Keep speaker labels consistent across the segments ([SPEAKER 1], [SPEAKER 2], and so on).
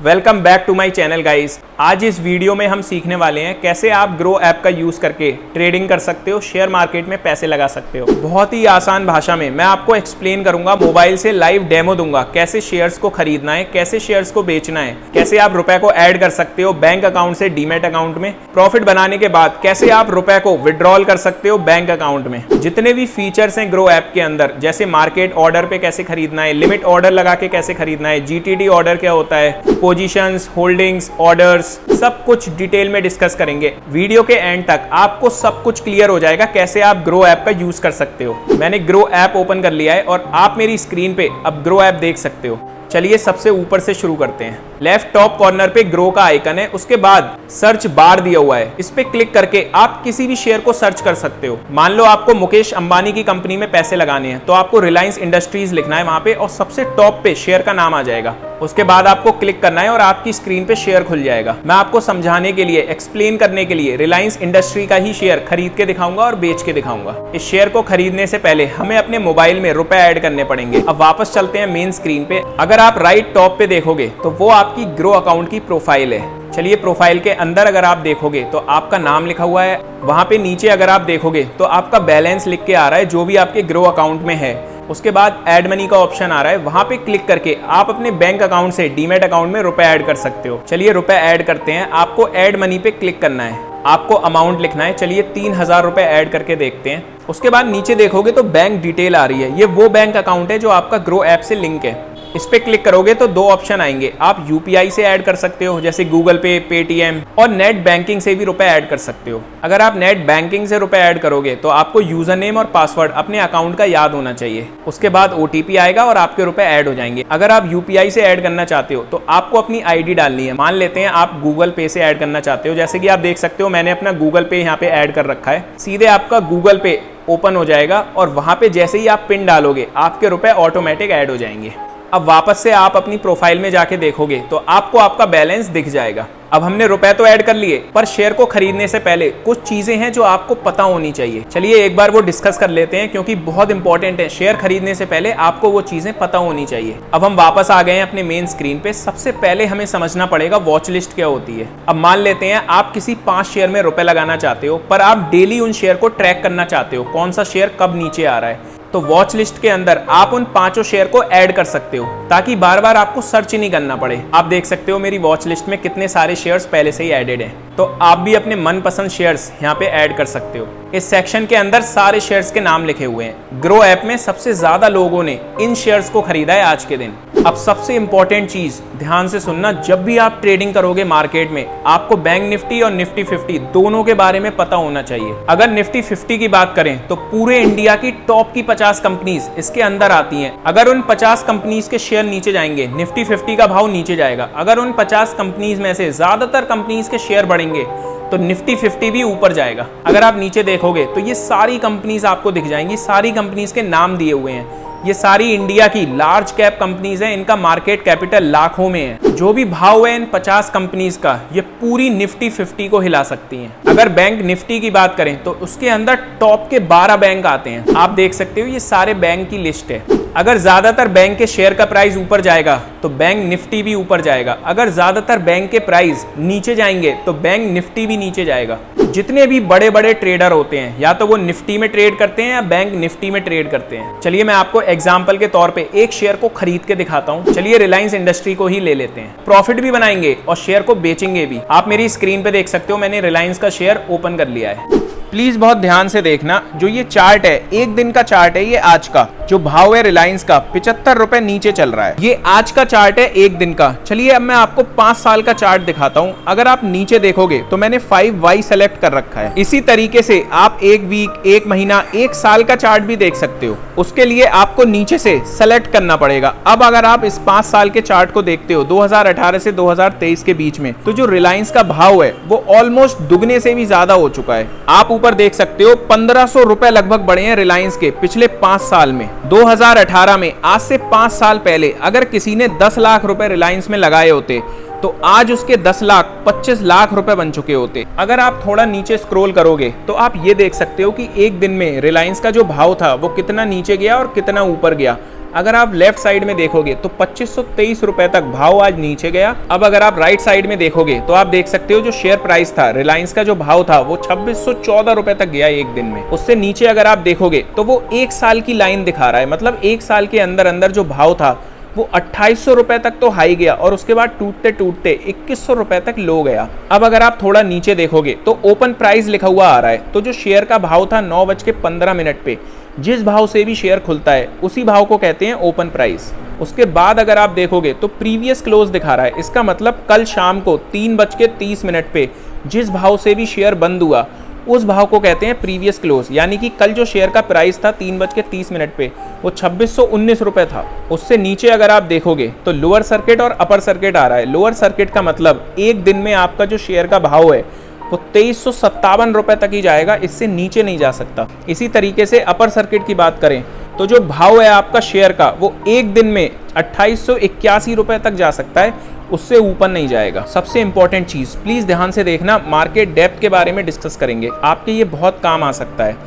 [SPEAKER 1] Welcome back to my channel guys. आज इस video में हम सीखने वाले हैं कैसे आप ग्रो ऐप का यूज करके ट्रेडिंग कर सकते हो, शेयर मार्केट में पैसे लगा सकते हो। बहुत ही आसान भाषा में मैं आपको एक्सप्लेन करूंगा, मोबाइल से लाइव डेमो दूंगा कैसे शेयर्स को खरीदना है, कैसे शेयर्स को बेचना है, कैसे आप रुपए को ऐड कर सकते हो बैंक अकाउंट से डीमैट अकाउंट में। प्रॉफिट बनाने के बाद कैसे आप रुपए को विड्रॉल कर सकते हो बैंक अकाउंट में। जितने भी फीचर्स हैं ग्रो ऐप के अंदर, जैसे मार्केट ऑर्डर पे कैसे खरीदना है, लिमिट ऑर्डर लगा के कैसे खरीदना है, जीटीडी ऑर्डर क्या होता है, पोजीशंस, होल्डिंग्स, ऑर्डर्स, सब कुछ डिटेल में डिस्कस करेंगे। वीडियो के एंड तक आपको सब कुछ क्लियर हो जाएगा कैसे आप ग्रो ऐप का यूज कर सकते हो। मैंने ग्रो ऐप ओपन कर लिया है और आप मेरी स्क्रीन पे अब ग्रो ऐप देख सकते हो। चलिए सबसे ऊपर से शुरू करते हैं। लेफ्ट टॉप कॉर्नर पे ग्रो का आइकन है, उसके बाद सर्च बार दिया हुआ है, इस पे क्लिक करके आप किसी भी शेयर को सर्च कर सकते हो। मान लो आपको मुकेश अंबानी की कंपनी में पैसे लगाने हैं तो आपको रिलायंस इंडस्ट्रीज लिखना है वहां पे और सबसे टॉप पे शेयर का नाम आ जाएगा। उसके बाद आपको क्लिक करना है और आपकी स्क्रीन पे शेयर खुल जाएगा। मैं आपको समझाने के लिए, एक्सप्लेन करने के लिए रिलायंस इंडस्ट्री का ही शेयर खरीद के दिखाऊंगा और बेच के दिखाऊंगा। इस शेयर को खरीदने से पहले हमें अपने मोबाइल में रुपए ऐड करने पड़ेंगे। अब वापस चलते हैं मेन स्क्रीन पे। अगर आप राइट टॉप पे देखोगे तो वो आपकी ग्रो अकाउंट की प्रोफाइल है। चलिए प्रोफाइल के अंदर अगर आप देखोगे तो आपका नाम लिखा हुआ है, वहां पे नीचे अगर आप देखोगे तो आपका बैलेंस लिख के आ रहा है जो भी आपके ग्रो अकाउंट में है। उसके बाद ऐड मनी का ऑप्शन आ रहा है, वहां पे क्लिक करके आप अपने बैंक अकाउंट से डीमैट अकाउंट में रुपए ऐड कर सकते हो। चलिए रुपए ऐड करते हैं। आपको ऐड मनी पे क्लिक करना है, आपको अमाउंट लिखना है। चलिए 3000 रुपए ऐड करके देखते हैं। उसके बाद नीचे देखोगे तो बैंक डिटेल आ रही है, ये वो बैंक अकाउंट है जो आपका ग्रो ऐप से लिंक है। इस पे क्लिक करोगे तो दो ऑप्शन आएंगे, आप यूपीआई से ऐड कर सकते हो जैसे गूगल पे, पेटीएम, और नेट बैंकिंग से भी रुपए ऐड कर सकते हो। अगर आप नेट बैंकिंग से रुपए ऐड करोगे तो आपको यूजर नेम और पासवर्ड अपने अकाउंट का याद होना चाहिए। उसके बाद ओटीपी आएगा और आपके रुपए ऐड हो जाएंगे। अगर आप यूपीआई से ऐड करना चाहते हो तो आपको अपनी आईडी डालनी है। मान लेते हैं आप गूगल पे से ऐड करना चाहते हो, जैसे कि आप देख सकते हो मैंने अपना गूगल पे यहाँ पे ऐड कर रखा है। सीधे आपका गूगल पे ओपन हो जाएगा और वहां पे जैसे ही आप पिन डालोगे आपके रुपए ऑटोमेटिक ऐड हो जाएंगे। अब वापस से आप अपनी प्रोफाइल में जाके देखोगे तो आपको आपका बैलेंस दिख जाएगा। अब हमने रुपए तो ऐड कर लिए, पर शेयर को खरीदने से पहले कुछ चीजें हैं जो आपको पता होनी चाहिए। चलिए एक बार वो डिस्कस कर लेते हैं क्योंकि बहुत इंपॉर्टेंट है। शेयर खरीदने से पहले आपको वो चीजें पता होनी चाहिए। अब हम वापस आ गए हैं अपने मेन स्क्रीन पे। सबसे पहले हमें समझना पड़ेगा वॉच लिस्ट क्या होती है। अब मान लेते हैं आप किसी 5 शेयर में रुपए लगाना चाहते हो, पर आप डेली उन शेयर को ट्रैक करना चाहते हो, कौन सा शेयर कब नीचे आ रहा है। तो वॉच लिस्ट के अंदर आप उन 5 शेयर को ऐड कर सकते हो ताकि बार बार आपको सर्च ही नहीं करना पड़े। आप देख सकते हो मेरी वॉच लिस्ट में कितने सारे शेयर्स पहले से ही एडेड हैं। तो आप भी अपने मनपसंद शेयर्स यहाँ पे ऐड कर सकते हो। इस सेक्शन के अंदर सारे शेयर्स के नाम लिखे हुए हैं। ग्रो ऐप में सबसे ज्यादा लोगों ने इन शेयर्स को खरीदा है आज के दिन। अब सबसे इंपॉर्टेंट चीज ध्यान से सुनना, जब भी आप ट्रेडिंग करोगे मार्केट में आपको बैंक निफ्टी और निफ्टी 50 दोनों के बारे में पता होना चाहिए। अगर निफ्टी 50 की बात करें तो पूरे इंडिया की टॉप की 50 कंपनीज इसके अंदर आती हैं। अगर उन 50 कंपनीज के शेयर नीचे जाएंगे, निफ्टी 50 का भाव नीचे जाएगा। अगर उन 50 कंपनीज में से ज्यादातर कंपनीज के शेयर बढ़ेंगे तो निफ्टी 50 भी ऊपर जाएगा। अगर आप नीचे देखोगे तो ये सारी कंपनीज आपको दिख जाएंगी, सारी कंपनीज के नाम दिए हुए हैं। ये सारी इंडिया की लार्ज कैप कंपनीज हैं, इनका मार्केट कैपिटल लाखों में है। जो भी भाव है इन 50 कंपनीज का, ये पूरी निफ्टी 50 को हिला सकती हैं। अगर बैंक निफ्टी की बात करें तो उसके अंदर टॉप के 12 बैंक आते हैं। आप देख सकते हो ये सारे बैंक की लिस्ट है। अगर ज्यादातर बैंक के शेयर का प्राइस ऊपर जाएगा तो बैंक निफ्टी भी ऊपर जाएगा। अगर ज्यादातर बैंक के प्राइस नीचे जाएंगे तो बैंक निफ्टी भी नीचे जाएगा। जितने भी बड़े बड़े ट्रेडर होते हैं या तो वो निफ्टी में ट्रेड करते हैं या बैंक निफ्टी में ट्रेड करते हैं। चलिए मैं आपको एग्जांपल के तौर पे एक शेयर को खरीद के दिखाता हूं। चलिए रिलायंस इंडस्ट्री को ही ले लेते हैं। प्रॉफिट भी बनाएंगे और शेयर को बेचेंगे भी। आप मेरी स्क्रीन पे देख सकते हो मैंने रिलायंस का शेयर ओपन कर लिया है। प्लीज बहुत ध्यान से देखना, जो ये चार्ट है एक दिन का चार्ट है, ये आज का जो भाव है रिलायंस का 75 रुपए नीचे चल रहा है। ये आज का चार्ट है एक दिन का। चलिए अब मैं आपको 5 साल का चार्ट दिखाता हूं। अगर आप नीचे देखोगे तो मैंने 5Y सेलेक्ट कर रखा है। इसी तरीके से आप एक वीक, एक महीना, एक साल का चार्ट भी देख सकते हो। उसके लिए आपको नीचे से सेलेक्ट करना पड़ेगा। अब अगर आप इस 5 साल के चार्ट को देखते हो 2018 से 2023 के बीच में, तो जो रिलायंस का भाव है वो ऑलमोस्ट दुगने से भी ज्यादा हो चुका है। आप ऊपर देख सकते हो 1500 रुपए लगभग बढ़े हैं रिलायंस के पिछले 5 साल में। 2018 में, आज से 5 साल पहले अगर किसी ने 10 लाख रुपए रिलायंस में लगाए होते तो आज उसके 10 लाख 25 लाख रुपए बन चुके होते। अगर आप थोड़ा नीचे स्क्रॉल करोगे तो आप ये देख सकते हो कि एक दिन में रिलायंस का जो भाव था वो कितना नीचे गया और कितना ऊपर गया। अगर आप लेफ्ट साइड में देखोगे तो 2523 रुपए तक भाव आज नीचे गया। अब अगर आप राइट साइड में देखोगे तो आप देख सकते हो जो शेयर प्राइस था, रिलायंस का जो भाव था वो 2614 रुपए तक गया एक दिन में। उससे नीचे अगर आप देखोगे तो वो 1 साल की लाइन दिखा रहा है, मतलब 1 साल के अंदर अंदर जो भाव था वो 2800 रुपए तक तो हाई गया और उसके बाद टूटते टूटते 2100 रुपए तक लो गया। अब अगर आप थोड़ा नीचे देखोगे तो ओपन प्राइस लिखा हुआ आ रहा है, तो जो शेयर का भाव था 9:15 पे, जिस भाव से भी शेयर खुलता है उसी भाव को कहते हैं ओपन प्राइस। उसके बाद अगर आप देखोगे तो प्रीवियस क्लोज दिखा रहा है, इसका मतलब कल शाम को 3:30 पे जिस भाव से भी शेयर बंद हुआ उस भाव को कहते हैं प्रीवियस क्लोज। यानी कि कल जो शेयर का प्राइस था 3:30 पे वो 2619 रुपए था। उससे नीचे अगर आप देखोगे तो लोअर सर्किट और अपर सर्किट आ रहा है। लोअर सर्किट का मतलब एक दिन में आपका जो शेयर का भाव है वो 2357 रुपए तक ही जाएगा, इससे नीचे नहीं जा सकता। इसी तरीके से अपर सर्किट की बात करें तो जो भाव है आपका शेयर का वो एक दिन में 2881 रुपए तक जा सकता है, उससे ऊपर नहीं जाएगा। सबसे इंपॉर्टेंट चीज प्लीज ध्यान से देखना, मार्केट डेप्थ के बारे में डिस्कस करेंगे, आपके ये बहुत काम आ सकता है।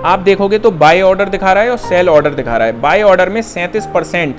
[SPEAKER 1] आप देखोगे तो बाय ऑर्डर दिखा रहा है और सेल ऑर्डर दिखा रहा है। बाय ऑर्डर में 37%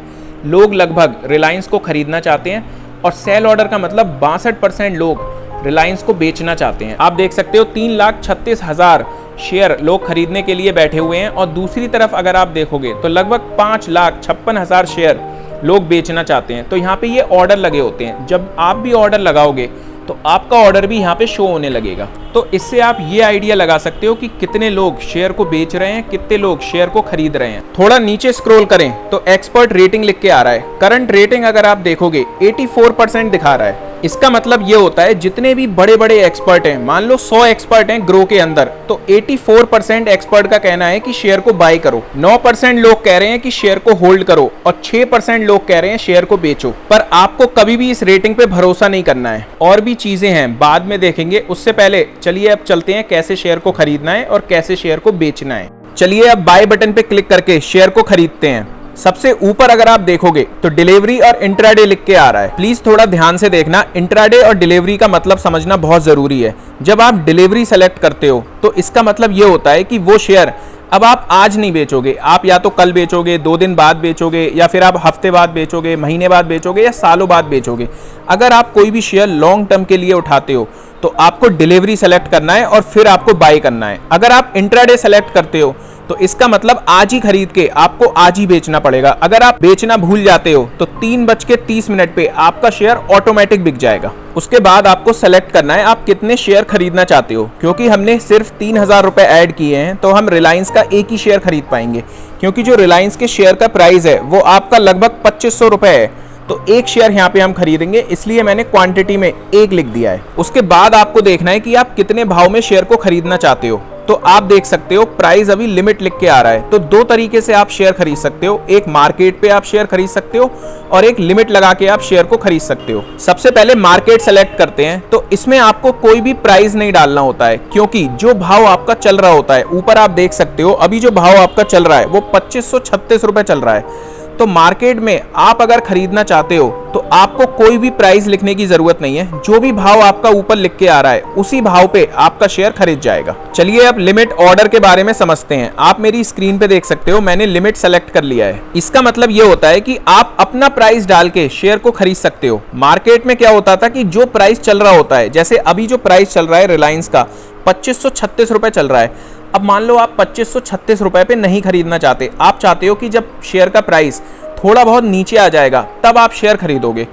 [SPEAKER 1] लोग लगभग रिलायंस को खरीदना चाहते हैं और सेल ऑर्डर का मतलब 62% लोग रिलायंस को बेचना चाहते हैं। आप देख सकते हो 3,36,000 शेयर लोग खरीदने के लिए बैठे हुए हैं और दूसरी तरफ अगर आप देखोगे तो लगभग 5,56,000 शेयर लोग बेचना चाहते हैं। तो यहाँ पे ये ऑर्डर लगे होते हैं, जब आप भी ऑर्डर लगाओगे तो आपका ऑर्डर भी यहाँ पे शो होने लगेगा। तो इससे आप ये आइडिया लगा सकते हो कि कितने लोग शेयर को बेच रहे हैं, कितने लोग शेयर को खरीद रहे हैं। थोड़ा नीचे स्क्रॉल करें तो एक्सपर्ट रेटिंग लिख के आ रहा है। करंट रेटिंग अगर आप देखोगे 84% दिखा रहा है। इसका मतलब ये होता है जितने भी बड़े बड़े एक्सपर्ट हैं, मान लो 100 एक्सपर्ट हैं ग्रो के अंदर, तो 84% एक्सपर्ट का कहना है कि शेयर को बाय करो, 9% लोग कह रहे हैं कि शेयर को होल्ड करो और 6% लोग कह रहे हैं शेयर को बेचो। पर आपको कभी भी इस रेटिंग पे भरोसा नहीं करना है। और भी चीजें हैं बाद में देखेंगे, उससे पहले चलिए अब चलते हैं कैसे शेयर को खरीदना है और कैसे शेयर को बेचना है। चलिए अब बाय बटन पे क्लिक करके शेयर को खरीदते हैं। सबसे ऊपर अगर आप देखोगे तो डिलीवरी और इंट्राडे लिख के आ रहा है। प्लीज थोड़ा ध्यान से देखना, इंट्राडे और डिलीवरी का मतलब समझना बहुत जरूरी है। जब आप डिलीवरी सेलेक्ट करते हो तो इसका मतलब ये होता है कि वो शेयर अब आप आज नहीं बेचोगे, आप या तो कल बेचोगे, 2 दिन बाद बेचोगे, या फिर आप हफ्ते बाद बेचोगे, महीने बाद बेचोगे या सालों बाद बेचोगे। अगर आप कोई भी शेयर लॉन्ग टर्म के लिए उठाते हो तो आपको डिलीवरी सेलेक्ट करना है और फिर आपको बाय करना है। अगर आप इंट्राडे सेलेक्ट करते हो तो इसका मतलब आज ही खरीद के आपको आज ही बेचना पड़ेगा। अगर आप बेचना भूल जाते हो तो 3:30 पे आपका शेयर ऑटोमेटिक बिक जाएगा। उसके बाद आपको सेलेक्ट करना है आप कितने शेयर खरीदना चाहते हो। क्योंकि हमने सिर्फ 3000 रुपए ऐड किए हैं तो हम रिलायंस का एक ही शेयर खरीद पाएंगे, क्योंकि जो रिलायंस के शेयर का प्राइस है वो आपका लगभग 2500 रुपए है। तो एक शेयर यहाँ पे हम खरीदेंगे, इसलिए मैंने क्वांटिटी में 1 लिख दिया है। उसके बाद आपको देखना है कि आप कितने भाव में शेयर को खरीदना चाहते हो। तो आप देख सकते हो प्राइस अभी लिमिट लिख के आ रहा है। तो 2 तरीके से आप शेयर खरीद सकते हो, एक मार्केट पे आप शेयर खरीद सकते हो और एक लिमिट लगा के आप शेयर को खरीद सकते हो। सबसे पहले मार्केट सेलेक्ट करते हैं, तो इसमें आपको कोई भी प्राइस नहीं डालना होता है, क्योंकि जो भाव आपका चल रहा होता है, ऊपर आप देख सकते हो अभी जो भाव आपका चल रहा है वो 2536 रुपए चल रहा है। तो मार्केट में आप अगर खरीदना चाहते हो तो आपको कोई भी प्राइस लिखने की जरूरत नहीं है, जो भी भाव आपका ऊपर लिख के आ रहा है उसी भाव पे आपका शेयर खरीद जाएगा। चलिए अब लिमिट ऑर्डर के बारे में समझते हैं। आप मेरी स्क्रीन पे देख सकते हो मैंने लिमिट सेलेक्ट कर लिया है। इसका मतलब ये होता है कि आप अपना प्राइस डाल के शेयर को खरीद सकते हो। मार्केट में क्या होता था कि जो प्राइस चल रहा होता है, जैसे अभी जो प्राइस चल रहा है रिलायंस का 2536 रुपए चल रहा है। अब मान लो आप 2536 रुपए पे नहीं खरीदना चाहते, आप चाहते हो कि जब शेयर का प्राइस थोड़ा बहुत नीचे आ जाएगा तब आप शेयर खरीदोगे।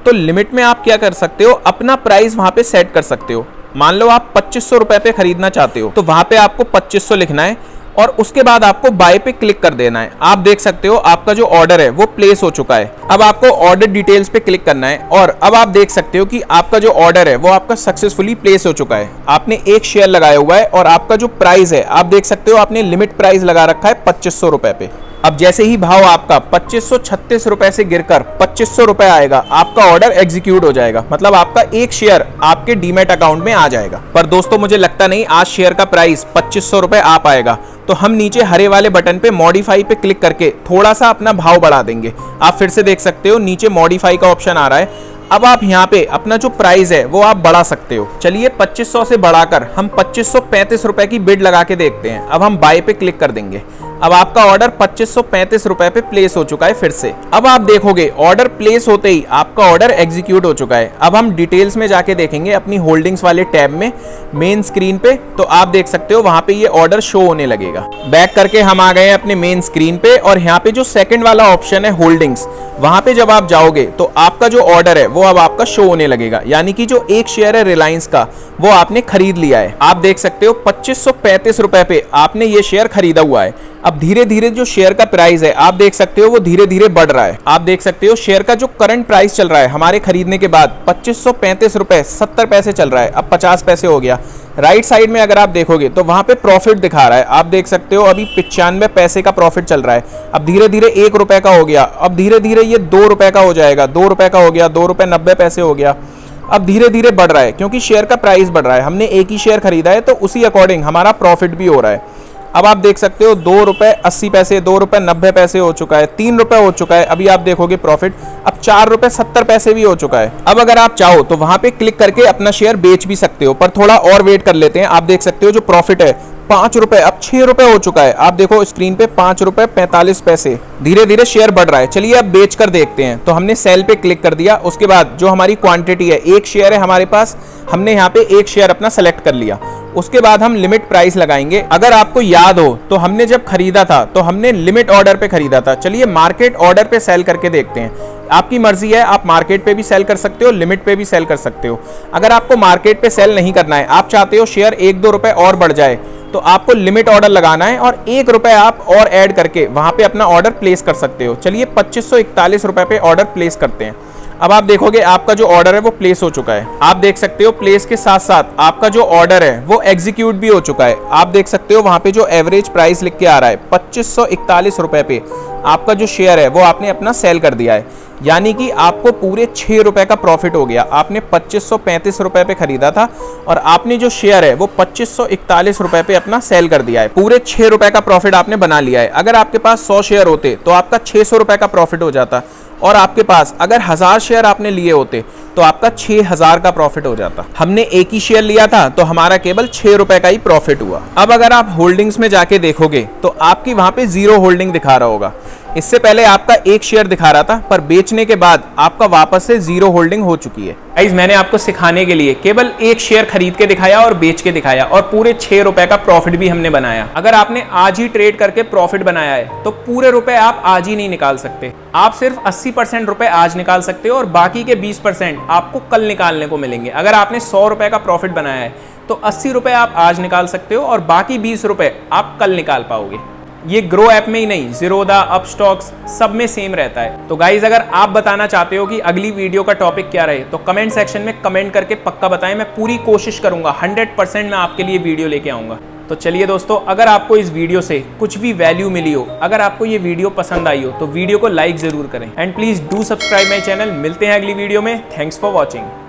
[SPEAKER 1] तो लिमिट में आप क्या कर सकते हो, अपना प्राइस वहां पे सेट कर सकते हो। मान लो आप 2500 रुपए पे खरीदना चाहते हो तो वहां पे आपको 2500 लिखना है और उसके बाद आपको बाय पे क्लिक कर देना है। आप देख सकते हो आपका जो ऑर्डर है वो प्लेस हो चुका है। अब आपको ऑर्डर डिटेल्स पे क्लिक करना है और अब आप देख सकते हो कि आपका जो ऑर्डर है वो आपका सक्सेसफुली प्लेस हो चुका है। आपने एक शेयर लगाया हुआ है और आपका जो प्राइस है आप देख सकते हो आपने लिमिट प्राइस लगा रखा है 2500 रुपए पे। अब जैसे ही भाव आपका 2536 रुपए से गिरकर 2500 रुपए आएगा, आपका ऑर्डर एग्जीक्यूट हो जाएगा, मतलब आपका एक शेयर आपके डीमैट अकाउंट में आ जाएगा। पर दोस्तों मुझे लगता नहीं आज शेयर का प्राइस 2500 रुपए आ पाएगा, तो हम नीचे हरे वाले बटन पे मॉडिफाई पे क्लिक करके थोड़ा सा अपना भाव बढ़ा देंगे। आप फिर से देख सकते हो नीचे मॉडिफाई का ऑप्शन आ रहा है। अब आप यहाँ पे अपना जो प्राइस है वो आप बढ़ा सकते हो। चलिए 2500 से बढ़ाकर हम 2535 रुपए की बिड लगा के देखते हैं। अब हम बाय पे क्लिक कर देंगे। अब आपका ऑर्डर 2535 रुपए पे प्लेस हो चुका है फिर से। अब आप देखोगे ऑर्डर प्लेस होते ही आपका ऑर्डर एग्जीक्यूट हो चुका है। अब हम डिटेल्स में जाके देखेंगे अपनी होल्डिंग्स वाले टैब में मेन स्क्रीन पे, तो आप देख सकते हो वहां पे ये ऑर्डर शो होने लगेगा। बैक करके हम आ गए अपने मेन स्क्रीन पे और यहाँ पे जो सेकंड वाला ऑप्शन है होल्डिंग्स, वहां पे जब आप जाओगे तो आपका जो ऑर्डर है वो अब आपका शो होने लगेगा। यानी कि जो एक शेयर है रिलायंस का वो आपने खरीद लिया है। आप देख सकते हो 2535 रुपए पे आपने ये शेयर खरीदा हुआ है। अब धीरे धीरे जो शेयर का प्राइस है आप देख सकते हो वो धीरे धीरे बढ़ रहा है। आप देख सकते हो शेयर का जो करंट प्राइस चल रहा है हमारे खरीदने के बाद 2535 रुपए 70 पैसे चल रहा है, अब 50 पैसे हो गया। राइट साइड में अगर आप देखोगे तो वहां पे प्रॉफिट दिखा रहा है। आप देख सकते हो अभी 95 पैसे का प्रॉफिट चल रहा है। अब धीरे धीरे 1 रुपए का हो गया, अब धीरे धीरे ये 2 रुपए का हो जाएगा, 2 रुपए का हो गया, 2 रुपए 90 पैसे हो गया। अब धीरे धीरे बढ़ रहा है क्योंकि शेयर का प्राइस बढ़ रहा है। हमने एक ही शेयर खरीदा है तो उसी अकॉर्डिंग हमारा प्रॉफिट भी हो रहा है। अब आप देख सकते हो 2 रुपए 80 पैसे, 2 रुपए 90 पैसे हो चुका है, 3 रुपए हो चुका है। अभी आप देखोगे प्रॉफिट अब 4 रुपए 70 पैसे भी हो चुका है। अब अगर आप चाहो तो वहां पे क्लिक करके अपना शेयर बेच भी सकते हो, पर थोड़ा और वेट कर लेते हैं। आप देख सकते हो जो प्रॉफिट है 5 रुपए अब 6 रुपए हो चुका है। आप देखो स्क्रीन पे 5 रुपए 45 पैसे। धीरे धीरे शेयर बढ़ रहा है। चलिए अब बेच कर देखते हैं। तो हमने सेल पे क्लिक कर दिया। उसके बाद जो हमारी क्वांटिटी है, एक शेयर है हमारे पास, हमने यहाँ पे एक शेयर अपना सेलेक्ट कर लिया। उसके बाद हम लिमिट प्राइस लगाएंगे। अगर आपको याद हो तो हमने जब खरीदा था तो हमने लिमिट ऑर्डर पे खरीदा था। चलिए मार्केट ऑर्डर पे सेल करके देखते हैं। आपकी मर्जी है, आप मार्केट पे भी सेल कर सकते हो, लिमिट पे भी सेल कर सकते हो। अगर आपको मार्केट पे सेल नहीं करना है, आप चाहते हो शेयर 1-2 रुपए और बढ़ जाए, तो आपको लिमिट ऑर्डर लगाना है और 1 रुपए आप और ऐड करके वहां पे अपना ऑर्डर प्लेस कर सकते हो। चलिए 2541 रुपए पे ऑर्डर प्लेस करते हैं। अब आप देखोगे आपका जो ऑर्डर है वो प्लेस हो चुका है। आप देख सकते हो प्लेस के साथ साथ आपका जो ऑर्डर है वो एग्जीक्यूट भी हो चुका है। आप देख सकते हो वहां पे जो एवरेज प्राइस लिख के आ रहा है 2541 रुपए पे आपका जो शेयर है वो आपने अपना सेल कर दिया है। यानी कि आपको पूरे 6 रुपए का प्रॉफिट हो गया। आपने 2535 रुपए पे खरीदा था और आपने जो शेयर है वो 2541 रुपए पे अपना सेल कर दिया है। पूरे 6 रुपए का प्रॉफिट आपने बना लिया है। अगर आपके पास 100 शेयर होते तो आपका 600 रुपए का प्रॉफिट हो जाता, और आपके पास अगर 1000 शेयर आपने लिए होते तो आपका 6000 का प्रॉफिट हो जाता। हमने एक ही शेयर लिया था तो हमारा केवल 6 रुपए का ही प्रॉफिट हुआ। अब अगर आप होल्डिंग्स में जाके देखोगे तो आपकी वहां पे 0 होल्डिंग दिखा रहा होगा। इससे पहले आपका एक शेयर दिखा रहा था, पर बेचने के बाद आपका वापस से 0 होल्डिंग हो चुकी है। गाइस मैंने आपको सिखाने के लिए केवल एक शेयर खरीद के दिखाया और बेच के दिखाया, और पूरे 6 रुपए का प्रॉफिट भी हमने बनाया। अगर आपने आज ही ट्रेड करके प्रॉफिट बनाया है तो पूरे रुपए आप आज ही नहीं निकाल सकते। आप सिर्फ 80% रुपए आज निकाल सकते हो और बाकी के 20% आपको कल निकालने को मिलेंगे। अगर आपने 100 रुपए का प्रॉफिट बनाया है तो 80 रुपए आप आज निकाल सकते हो और बाकी 20 रुपए आप कल निकाल पाओगे। ये ग्रो ऐप में ही नहीं, ज़ीरोधा, अपस्टॉक्स सब में सेम रहता है। तो गाइज अगर आप बताना चाहते हो कि अगली वीडियो का टॉपिक क्या रहे तो कमेंट सेक्शन में कमेंट करके पक्का बताएं। मैं पूरी कोशिश करूंगा, 100% मैं आपके लिए वीडियो लेके आऊंगा। तो चलिए दोस्तों, अगर आपको इस वीडियो से कुछ भी वैल्यू मिली हो, अगर आपको ये वीडियो पसंद आई हो तो वीडियो को लाइक जरूर करें and please do subscribe my channel. मिलते हैं अगली वीडियो में। Thanks for watching.